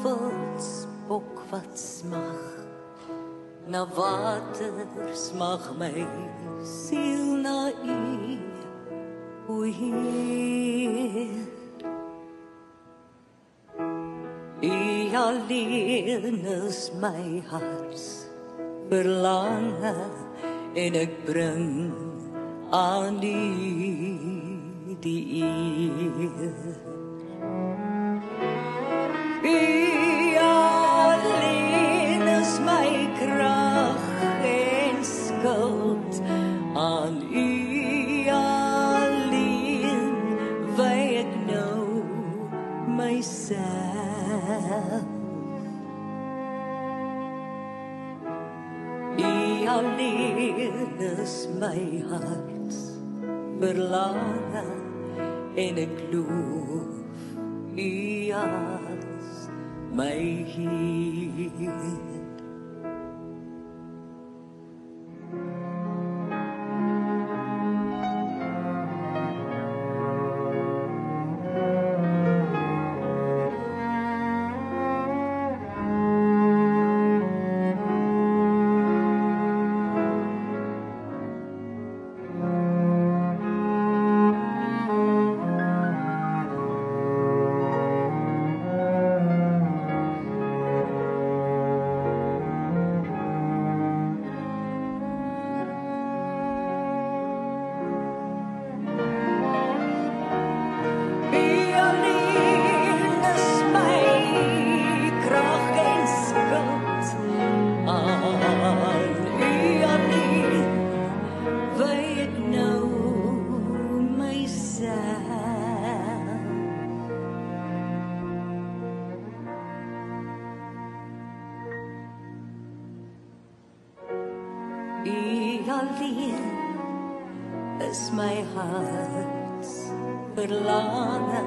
voelsbok wat smag, na water smag my siel na u, o Heer. U alleen is my harts verlange, en ek bring aan u die eer. U alleen is my krag en skuld, aan u alleen wy ek nou myself. U alleen is my hart verlange, en ek loof u as my Heer. U alleen is my hart verlange,